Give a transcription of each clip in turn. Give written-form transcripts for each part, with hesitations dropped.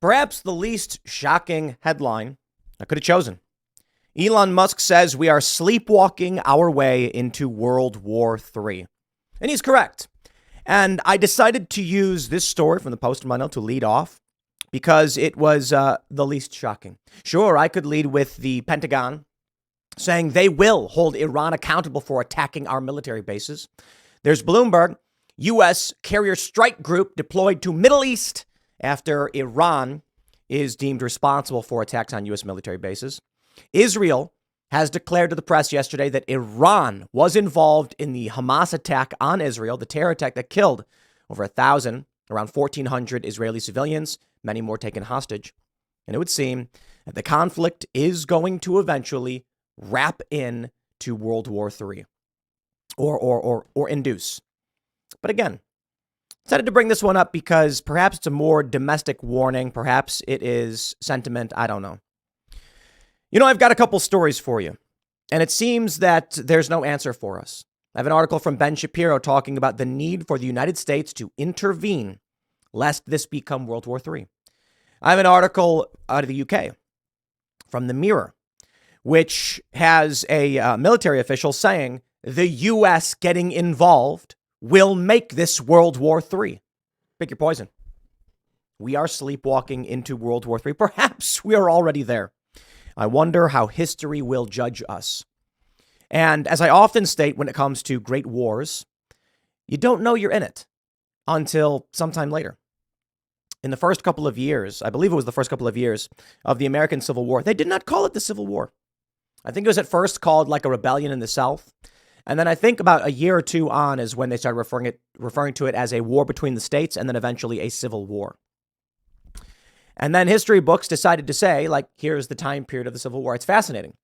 Perhaps the least shocking headline I could have chosen. Elon Musk says we are sleepwalking our way into World War III. And he's correct. And I decided to use this story from the Post-Millennial to lead off because it was the least shocking. Sure, I could lead with the Pentagon saying they will hold Iran accountable for attacking our military bases. There's Bloomberg, U.S. carrier strike group deployed to Middle East after Iran is deemed responsible for attacks on U.S. military bases. Israel has declared to the press yesterday that Iran was involved in the Hamas attack on Israel, the terror attack that killed over 1,000, around 1,400 Israeli civilians, many more taken hostage. And it would seem that the conflict is going to eventually wrap in to World War III or induce. But again, decided to bring this one up because perhaps it's a more domestic warning. Perhaps it is sentiment. I don't know. You know, I've got a couple stories for you, and it seems that there's no answer for us. I have an article from Ben Shapiro talking about the need for the United States to intervene lest this become World War III. I have an article out of the UK from the Mirror, which has a military official saying the U.S. getting involved will make this World War III. Pick your poison. We are sleepwalking into World War III. Perhaps we are already there. I wonder how history will judge us. And as I often state when it comes to great wars, you don't know you're in it until sometime later. In the first couple of years, I believe it was the first couple of years of the American Civil War, they did not call it the Civil War. I think it was at first called like a rebellion in the South. And then I think about a year or two on is when they started referring to it as a war between the states and then eventually a civil war. And then history books decided to say, like, here's the time period of the Civil War. It's fascinating.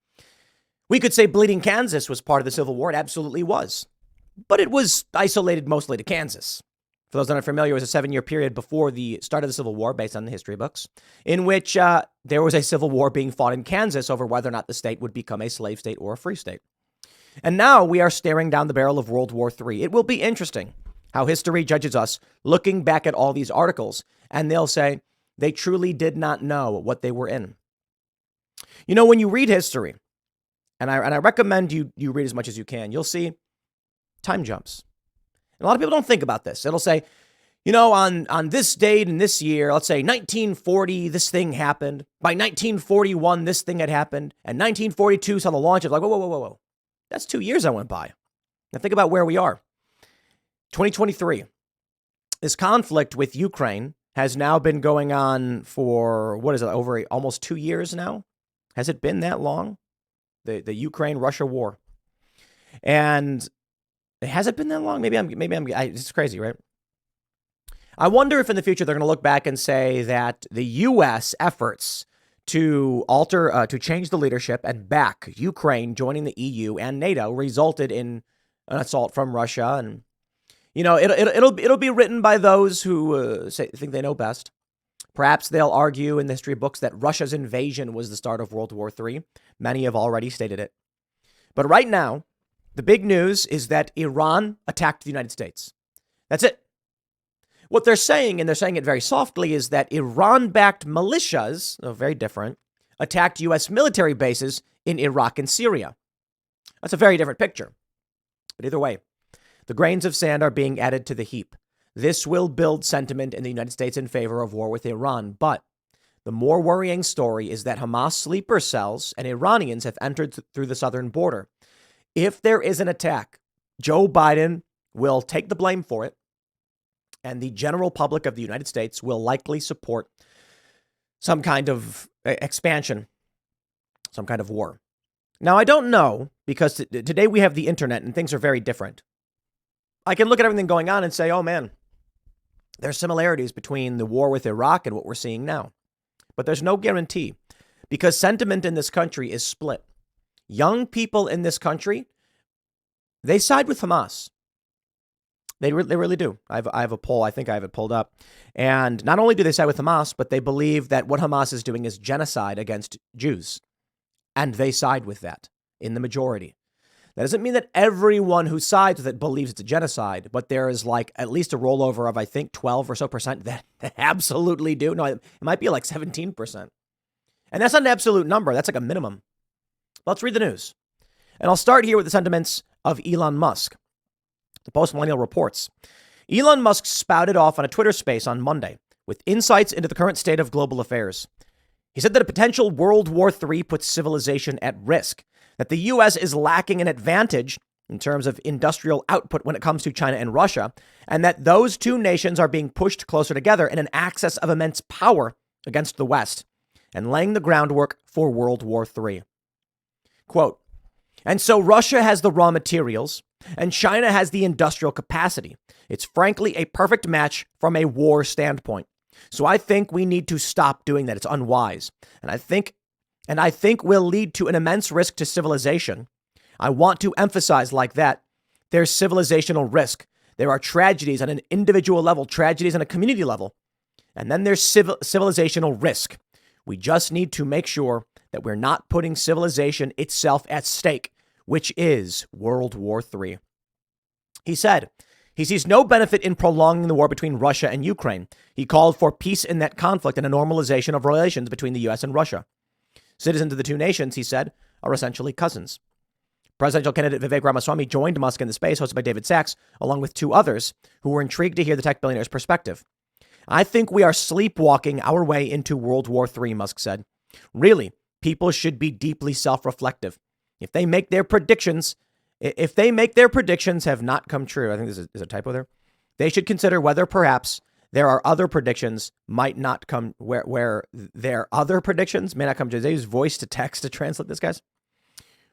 We could say Bleeding Kansas was part of the Civil War. It absolutely was. But it was isolated mostly to Kansas. For those that aren't familiar, it was a 7-year period before the start of the Civil War, based on the history books, in which there was a civil war being fought in Kansas over whether or not the state would become a slave state or a free state. And now we are staring down the barrel of World War III. It will be interesting how history judges us looking back at all these articles, and they'll say, they truly did not know what they were in. You know, when you read history, and I recommend you read as much as you can, you'll see time jumps. And a lot of people don't think about this. It'll say, you know, on this date in this year, let's say 1940, this thing happened. By 1941, this thing had happened. And 1942 saw the launch of like, whoa. That's 2 years that went by. Now think about where we are. 2023. This conflict with Ukraine has now been going on for, what is it, over almost 2 years now? Has it been that long? The Ukraine-Russia war. And has it been that long? Maybe it's crazy, right? I wonder if in the future they're going to look back and say that the U.S. efforts to to change the leadership and back Ukraine joining the EU and NATO resulted in an assault from Russia. And you know, it'll be written by those who think they know best. Perhaps they'll argue in the history books that Russia's invasion was the start of World War III. Many have already stated it. But right now, the big news is that Iran attacked the United States. That's it. What they're saying, and they're saying it very softly, is that Iran-backed militias, very different, attacked U.S. military bases in Iraq and Syria. That's a very different picture. But either way, the grains of sand are being added to the heap. This will build sentiment in the United States in favor of war with Iran. But the more worrying story is that Hamas sleeper cells and Iranians have entered through the southern border. If there is an attack, Joe Biden will take the blame for it. And the general public of the United States will likely support some kind of expansion, some kind of war. Now, I don't know, because today we have the internet and things are very different. I can look at everything going on and say, oh, man, there's similarities between the war with Iraq and what we're seeing now. But there's no guarantee, because sentiment in this country is split. Young people in this country, they side with Hamas. They really do. I have a poll. I think I have it pulled up. And not only do they side with Hamas, but they believe that what Hamas is doing is genocide against Jews. And they side with that in the majority. That doesn't mean that everyone who sides with it believes it's a genocide, but there is like at least a rollover of, I think, 12 or so percent that absolutely do. No, it might be like 17%. And that's not an absolute number. That's like a minimum. Let's read the news. And I'll start here with the sentiments of Elon Musk. The Post-Millennial reports. Elon Musk spouted off on a Twitter space on Monday with insights into the current state of global affairs. He said that a potential World War III puts civilization at risk, that the U.S. is lacking an advantage in terms of industrial output when it comes to China and Russia, and that those two nations are being pushed closer together in an axis of immense power against the West, and laying the groundwork for World War III. Quote, and so Russia has the raw materials, and China has the industrial capacity. It's frankly a perfect match from a war standpoint. So I think we need to stop doing that. It's unwise. And I think will lead to an immense risk to civilization. I want to emphasize like that. There's civilizational risk. There are tragedies on an individual level, tragedies on a community level. And then there's civilizational risk. We just need to make sure that we're not putting civilization itself at stake, which is World War III. He said he sees no benefit in prolonging the war between Russia and Ukraine. He called for peace in that conflict and a normalization of relations between the U.S. and Russia. Citizens of the two nations, he said, are essentially cousins. Presidential candidate Vivek Ramaswamy joined Musk in the space hosted by David Sachs, along with two others who were intrigued to hear the tech billionaire's perspective. I think we are sleepwalking our way into World War III, Musk said. Really, people should be deeply self-reflective. If they make their predictions have not come true, I think there's a typo there, they should consider whether perhaps there are other predictions might not come, where their other predictions may not come true. They use voice to text to translate this, guys.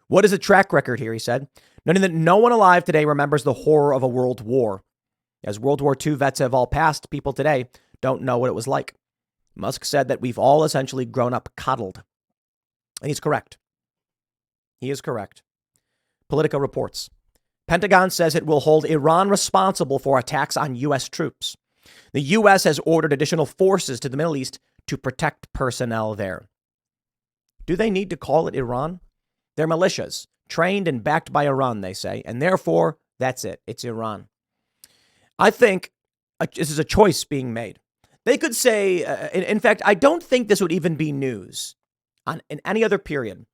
What is a track record here, he said, noting that no one alive today remembers the horror of a world war. As World War II vets have all passed, people today don't know what it was like. Musk said that we've all essentially grown up coddled. And he's correct. He is correct. Politico reports. Pentagon says it will hold Iran responsible for attacks on U.S. troops. The U.S. has ordered additional forces to the Middle East to protect personnel there. Do they need to call it Iran? They're militias, trained and backed by Iran, they say, and therefore, that's it. It's Iran. I think this is a choice being made. They could say, in fact, I don't think this would even be news in any other period.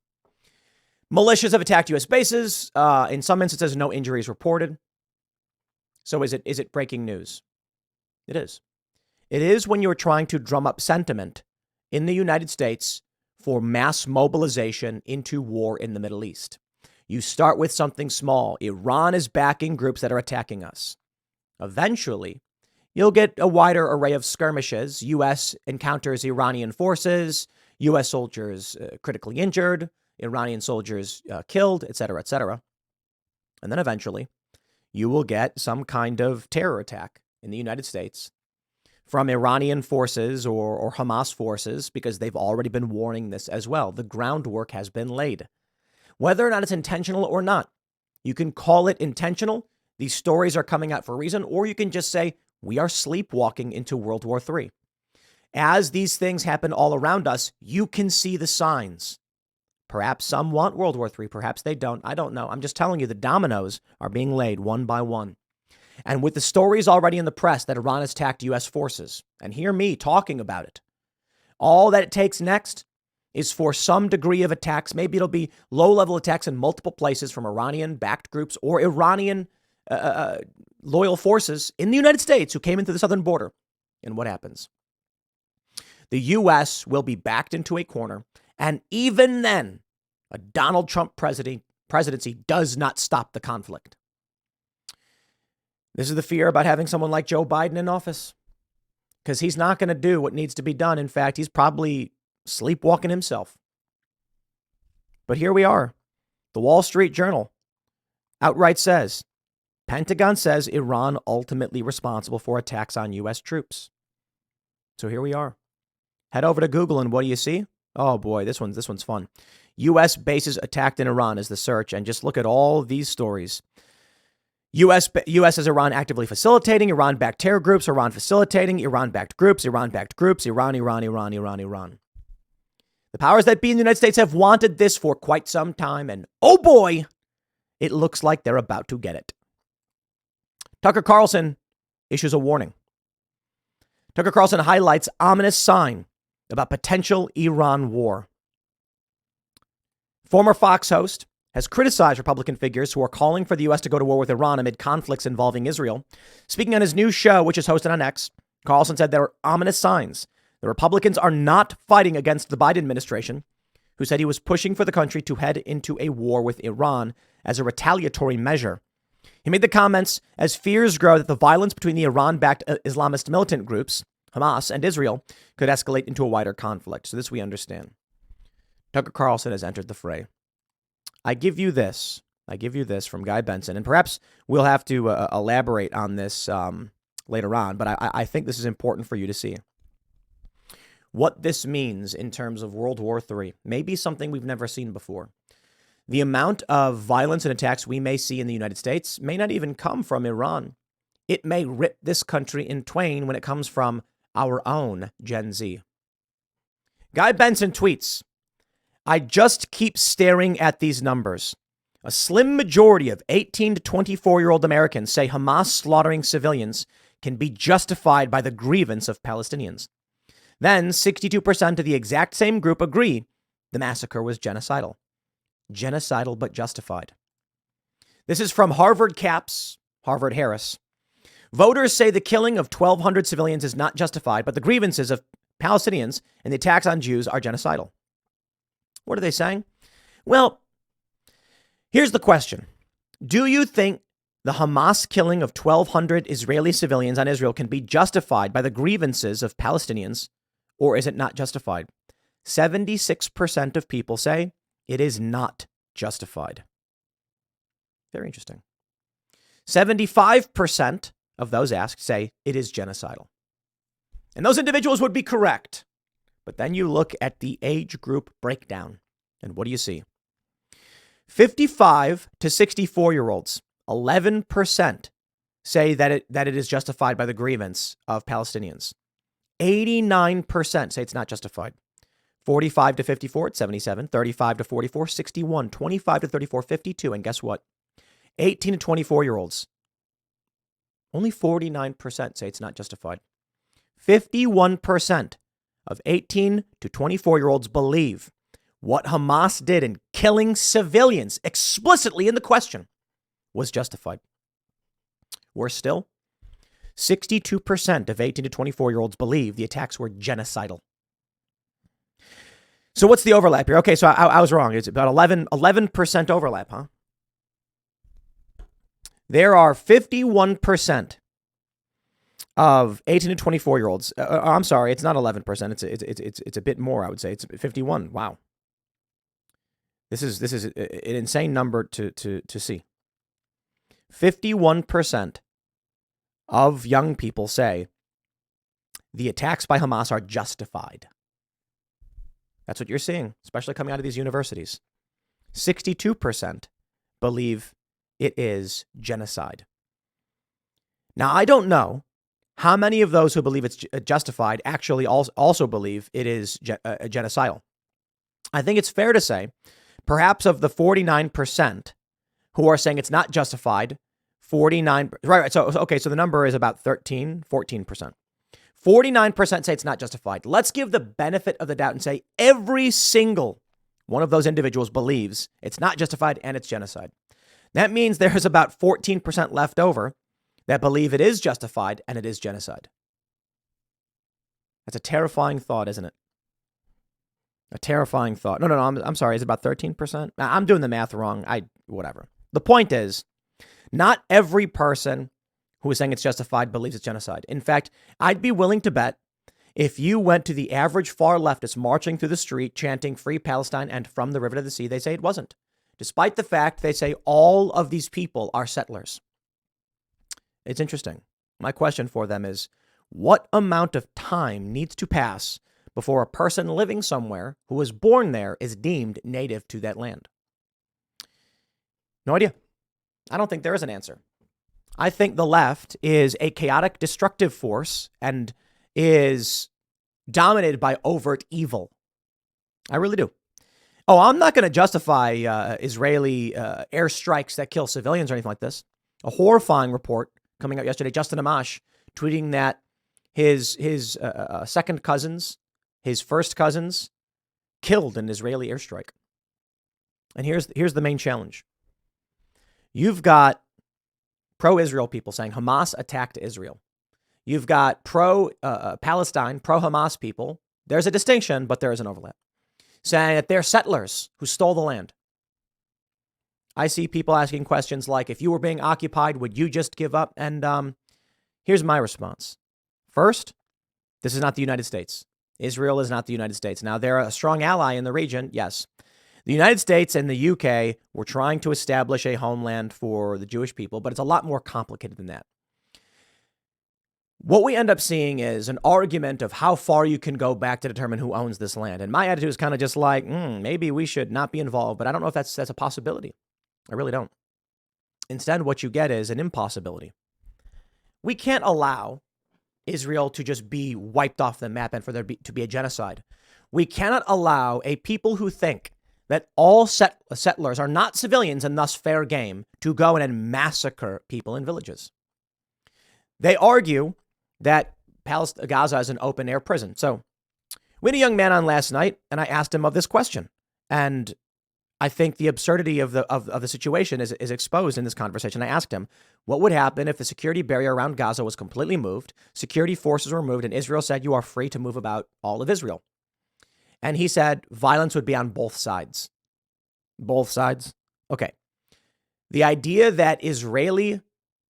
Militias have attacked U.S. bases. In some instances, no injuries reported. So is it breaking news? It is. It is when you're trying to drum up sentiment in the United States for mass mobilization into war in the Middle East. You start with something small. Iran is backing groups that are attacking us. Eventually, you'll get a wider array of skirmishes. U.S. encounters Iranian forces, U.S. soldiers critically injured, Iranian soldiers killed, et cetera, et cetera. And then eventually, you will get some kind of terror attack in the United States from Iranian forces or Hamas forces, because they've already been warning this as well. The groundwork has been laid. Whether or not it's intentional or not, you can call it intentional. These stories are coming out for a reason, or you can just say, we are sleepwalking into World War III. As these things happen all around us, you can see the signs. Perhaps some want World War III. Perhaps they don't. I don't know. I'm just telling you the dominoes are being laid one by one. And with the stories already in the press that Iran has attacked U.S. forces, and hear me talking about it, all that it takes next is for some degree of attacks. Maybe it'll be low-level attacks in multiple places from Iranian-backed groups or Iranian loyal forces in the United States who came into the southern border. And what happens? The U.S. will be backed into a corner. And even then, a Donald Trump presidency does not stop the conflict. This is the fear about having someone like Joe Biden in office, because he's not going to do what needs to be done. In fact, he's probably sleepwalking himself. But here we are. The Wall Street Journal outright says, Pentagon says Iran ultimately responsible for attacks on U.S. troops. So here we are. Head over to Google and what do you see? Oh boy, this one's fun. U.S. bases attacked in Iran is the search, and just look at all these stories. U.S. has Iran actively facilitating, Iran-backed terror groups, Iran facilitating, Iran-backed groups, Iran-backed groups, Iran. The powers that be in the United States have wanted this for quite some time, and oh boy, It looks like they're about to get it. Tucker Carlson issues a warning. Tucker Carlson highlights ominous sign about potential Iran war. Former Fox host has criticized Republican figures who are calling for the U.S. to go to war with Iran amid conflicts involving Israel. Speaking on his new show, which is hosted on X, Carlson said there are ominous signs. The Republicans are not fighting against the Biden administration, who said he was pushing for the country to head into a war with Iran as a retaliatory measure. He made the comments as fears grow that the violence between the Iran-backed Islamist militant groups, Hamas, and Israel could escalate into a wider conflict. So this we understand. Tucker Carlson has entered the fray. I give you this from Guy Benson, and perhaps we'll have to elaborate on this later on, but I think this is important for you to see. What this means in terms of World War III may be something we've never seen before. The amount of violence and attacks we may see in the United States may not even come from Iran. It may rip this country in twain when it comes from our own Gen Z. Guy Benson tweets, I just keep staring at these numbers. A slim majority of 18 to 24-year-old Americans say Hamas slaughtering civilians can be justified by the grievance of Palestinians. Then 62% of the exact same group agree the massacre was genocidal. Genocidal but justified. This is from Harvard Caps, Harvard Harris. Voters say the killing of 1,200 civilians is not justified, but the grievances of Palestinians and the attacks on Jews are genocidal. What are they saying? Well, here's the question. Do you think the Hamas killing of 1,200 Israeli civilians on Israel can be justified by the grievances of Palestinians, or is it not justified? 76% of people say it is not justified. Very interesting. 75% of those asked say it is genocidal. And those individuals would be correct. But then you look at the age group breakdown, and what do you see? 55 to 64-year-olds, 11% say that it is justified by the grievance of Palestinians. 89% say it's not justified. 45 to 54, it's 77. 35 to 44, 61. 25 to 34, 52. And guess what? 18 to 24-year-olds, only 49% say it's not justified. 51% of 18 to 24-year-olds believe what Hamas did in killing civilians explicitly in the question was justified. Worse still, 62% of 18 to 24-year-olds believe the attacks were genocidal. So what's the overlap here? Okay, so I was wrong. It's about 11% overlap, huh? There are 51% of 18 to 24-year-olds. I'm sorry, it's not 11%. It's a bit more, I would say. It's 51. Wow. This is an insane number to see. 51% of young people say the attacks by Hamas are justified. That's what you're seeing, especially coming out of these universities. 62% believe it is genocide. Now, I don't know how many of those who believe it's justified actually also believe it is genocidal. I think it's fair to say, perhaps of the 49% who are saying it's not justified, 49, right. So the number is about 14%. 49% say it's not justified. Let's give the benefit of the doubt and say every single one of those individuals believes it's not justified and it's genocide. That means there's about 14% left over that believe it is justified and it is genocide. That's a terrifying thought, isn't it? A terrifying thought. No, I'm sorry. Is it about 13%? I'm doing the math wrong. Whatever. The point is, not every person who is saying it's justified believes it's genocide. In fact, I'd be willing to bet if you went to the average far leftist marching through the street chanting Free Palestine and From the River to the Sea, they say it wasn't. Despite the fact they say all of these people are settlers. It's interesting. My question for them is, what amount of time needs to pass before a person living somewhere who was born there is deemed native to that land? No idea. I don't think there is an answer. I think the left is a chaotic, destructive force and is dominated by overt evil. I really do. Oh, I'm not going to justify Israeli airstrikes that kill civilians or anything like this. A horrifying report coming out yesterday. Justin Amash tweeting that his second cousins, his first cousins, killed in an Israeli airstrike. And here's the main challenge. You've got pro-Israel people saying Hamas attacked Israel. You've got pro-Palestine, pro-Hamas people. There's a distinction, but there is an overlap. Saying that they're settlers who stole the land. I see people asking questions like, if you were being occupied, would you just give up? And here's my response. First, this is not the United States. Israel is not the United States. Now, they're a strong ally in the region, yes. The United States and the UK were trying to establish a homeland for the Jewish people, but it's a lot more complicated than that. What we end up seeing is an argument of how far you can go back to determine who owns this land. And my attitude is kind of just like, maybe we should not be involved, but I don't know if that's a possibility. I really don't. Instead, what you get is an impossibility. We can't allow Israel to just be wiped off the map and for there to be a genocide. We cannot allow a people who think that all settlers are not civilians and thus fair game to go in and massacre people in villages. They argue that Gaza is an open air prison. So we had a young man on last night and I asked him of this question. And I think the absurdity of the situation is exposed in this conversation. I asked him, what would happen if the security barrier around Gaza was completely moved, security forces were removed, and Israel said you are free to move about all of Israel? And he said violence would be on both sides. Both sides? Okay. The idea that Israeli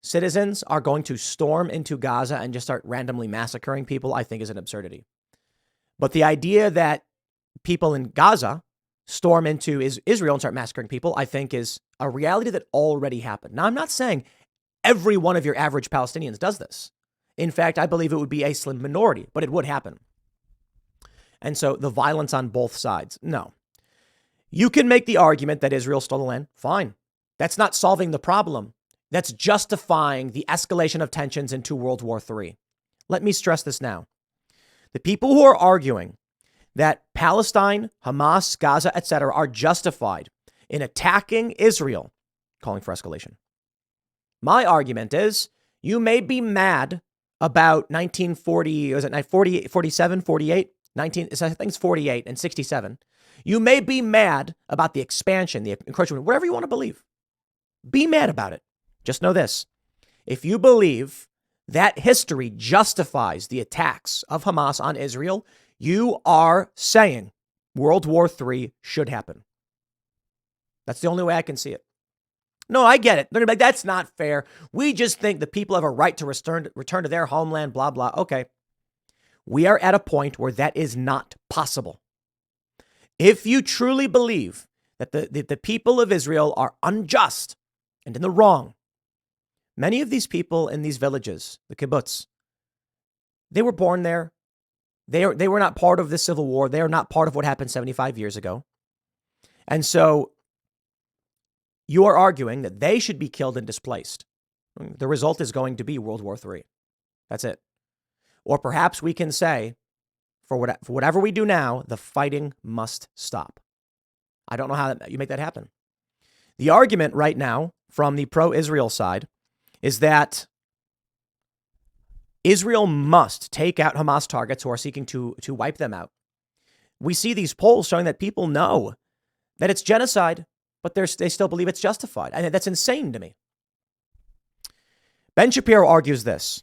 citizens are going to storm into Gaza and just start randomly massacring people, I think is an absurdity. But the idea that people in Gaza storm into Israel and start massacring people, I think is a reality that already happened. Now, I'm not saying every one of your average Palestinians does this. In fact, I believe it would be a slim minority, but it would happen. And so the violence on both sides, no. You can make the argument that Israel stole the land. Fine. That's not solving the problem. That's justifying the escalation of tensions into World War III. Let me stress this now. The people who are arguing that Palestine, Hamas, Gaza, etc. are justified in attacking Israel, calling for escalation. My argument is you may be mad about 1940, was it 48, 47, 48, 19, I think it's 48 and 67. You may be mad about the expansion, the encroachment, whatever you want to believe. Be mad about it. Just know this. If you believe that history justifies the attacks of Hamas on Israel, you are saying World War III should happen. That's the only way I can see it. No, I get it. They're going to be like, that's not fair. We just think the people have a right to return to their homeland, blah, blah. Okay. We are at a point where that is not possible. If you truly believe that the people of Israel are unjust and in the wrong, many of these people in these villages, the kibbutz, they were born there. They were not part of the civil war. They are not part of what happened 75 years ago. And so you are arguing that they should be killed and displaced. The result is going to be World War III. That's it. Or perhaps we can say, for whatever we do now, the fighting must stop. I don't know how you make that happen. The argument right now from the pro-Israel side is that Israel must take out Hamas targets who are seeking to wipe them out. We see these polls showing that people know that it's genocide, but they still believe it's justified. And that's insane to me. Ben Shapiro argues this.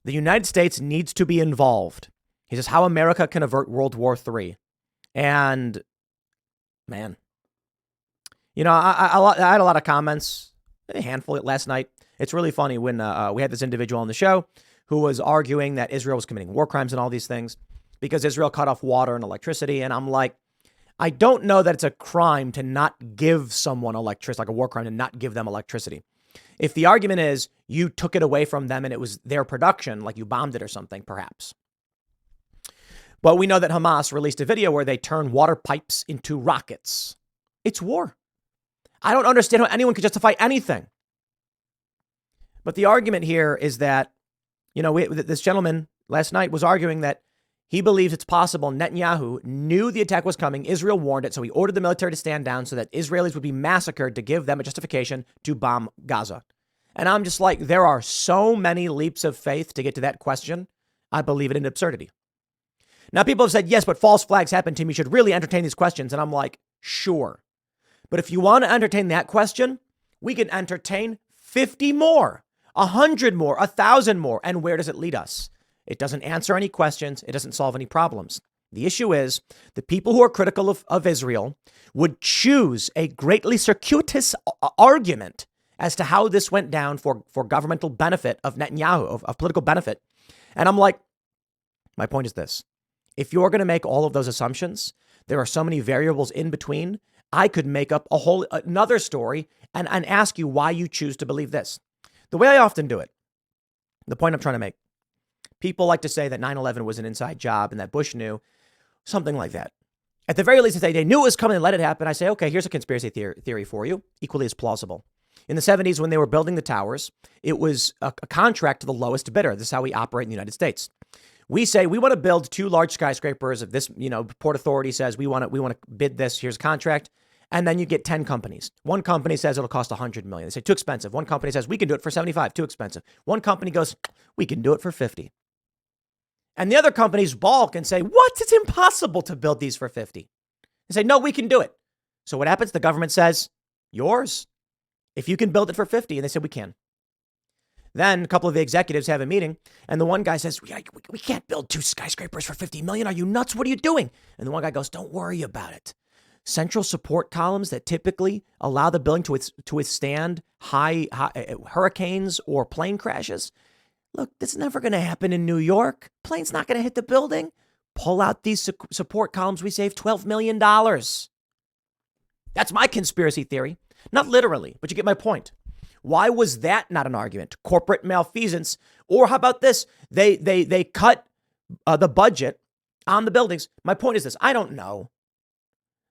The United States needs to be involved. He says how America can avert World War III. And, man, you know, I had a lot of comments, a handful last night. It's really funny when we had this individual on the show who was arguing that Israel was committing war crimes and all these things because Israel cut off water and electricity. And I'm like, I don't know that it's a crime to not give someone electricity, like a war crime to not give them electricity. If the argument is you took it away from them and it was their production, like you bombed it or something, perhaps. But we know that Hamas released a video where they turn water pipes into rockets. It's war. I don't understand how anyone could justify anything. But the argument here is that, you know, this gentleman last night was arguing that He believes it's possible Netanyahu knew the attack was coming. Israel warned it, so he ordered the military to stand down so that Israelis would be massacred to give them a justification to bomb Gaza. And I'm just like, there are so many leaps of faith to get to that question. I believe it in absurdity. Now, people have said, yes, but false flags happen, Tim. You should really entertain these questions. And I'm like, sure. But if you want to entertain that question, we can entertain 50 more, 100 more, 1,000 more. And where does it lead us? It doesn't answer any questions. It doesn't solve any problems. The issue is the people who are critical of Israel would choose a greatly circuitous argument as to how this went down for governmental benefit of Netanyahu, of political benefit. And I'm like, my point is this. If you're going to make all of those assumptions, there are so many variables in between. I could make up another story and ask you why you choose to believe this. The way I often do it, the point I'm trying to make, people like to say that 9/11 was an inside job and that Bush knew, something like that. At the very least, if they knew it was coming and let it happen, I say, okay, here's a conspiracy theory for you, equally as plausible. In the 70s, when they were building the towers, it was a contract to the lowest bidder. This is how we operate in the United States. We say we want to build 2 large skyscrapers. If this, Port Authority says we want to bid this, here's a contract. And then you get 10 companies. One company says it'll cost $100 million. They say too expensive. One company says we can do it for 75, too expensive. One company goes, we can do it for 50. And the other companies balk and say, what? It's impossible to build these for 50. They say, no, we can do it. So what happens? The government says, yours. If you can build it for 50. And they said, we can. Then a couple of the executives have a meeting and the one guy says, we can't build 2 skyscrapers for 50 million. Are you nuts? What are you doing? And the one guy goes, don't worry about it. Central support columns that typically allow the building to withstand high hurricanes or plane crashes. Look, that's never going to happen in New York. Plane's not going to hit the building. Pull out these support columns. We save $12 million. That's my conspiracy theory. Not literally, but you get my point. Why was that not an argument? Corporate malfeasance. Or how about this? They cut the budget on the buildings. My point is this. I don't know.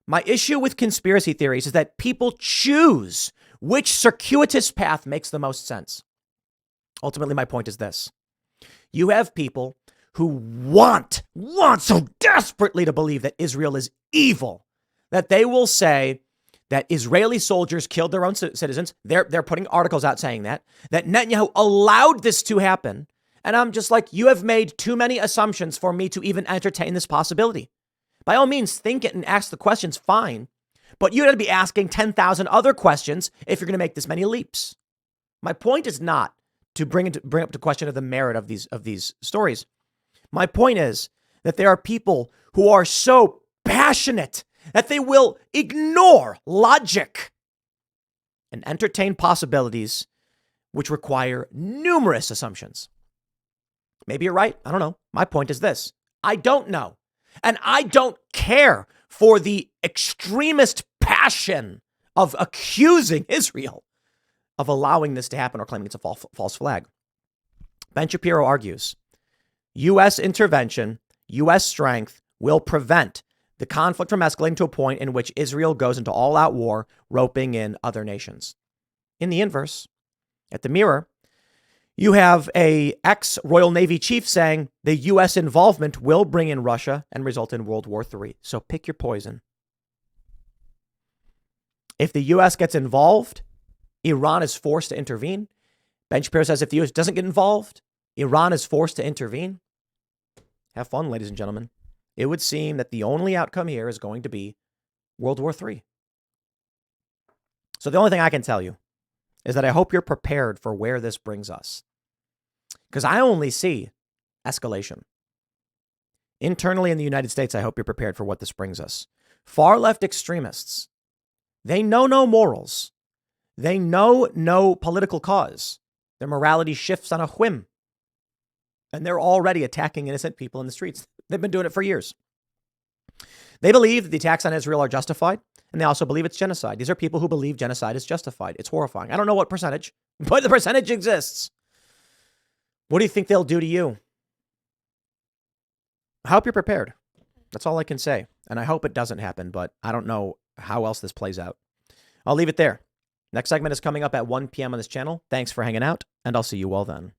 My issue with conspiracy theories is that people choose which circuitous path makes the most sense. Ultimately, my point is this. You have people who want so desperately to believe that Israel is evil, that they will say that Israeli soldiers killed their own citizens. They're putting articles out saying that Netanyahu allowed this to happen. And I'm just like, you have made too many assumptions for me to even entertain this possibility. By all means, think it and ask the questions, fine. But you got to be asking 10,000 other questions if you're going to make this many leaps. My point is not to bring up the question of the merit of these stories. My point is that there are people who are so passionate that they will ignore logic and entertain possibilities which require numerous assumptions. Maybe you're right. I don't know. My point is this. I don't know. And I don't care for the extremist passion of accusing Israel of allowing this to happen or claiming it's a false flag. Ben Shapiro argues, U.S. intervention, U.S. strength will prevent the conflict from escalating to a point in which Israel goes into all-out war, roping in other nations. In the inverse, at the Mirror, you have a ex-Royal Navy chief saying the U.S. involvement will bring in Russia and result in World War III. So pick your poison. If the U.S. gets involved, Iran is forced to intervene. Ben Shapiro says if the U.S. doesn't get involved, Iran is forced to intervene. Have fun, ladies and gentlemen. It would seem that the only outcome here is going to be World War III. So the only thing I can tell you is that I hope you're prepared for where this brings us. Because I only see escalation. Internally in the United States, I hope you're prepared for what this brings us. Far left extremists, they know no morals. They know no political cause. Their morality shifts on a whim. And they're already attacking innocent people in the streets. They've been doing it for years. They believe that the attacks on Israel are justified, and they also believe it's genocide. These are people who believe genocide is justified. It's horrifying. I don't know what percentage, but the percentage exists. What do you think they'll do to you? I hope you're prepared. That's all I can say. And I hope it doesn't happen, but I don't know how else this plays out. I'll leave it there. Next segment is coming up at 1 p.m. on this channel. Thanks for hanging out, and I'll see you all then.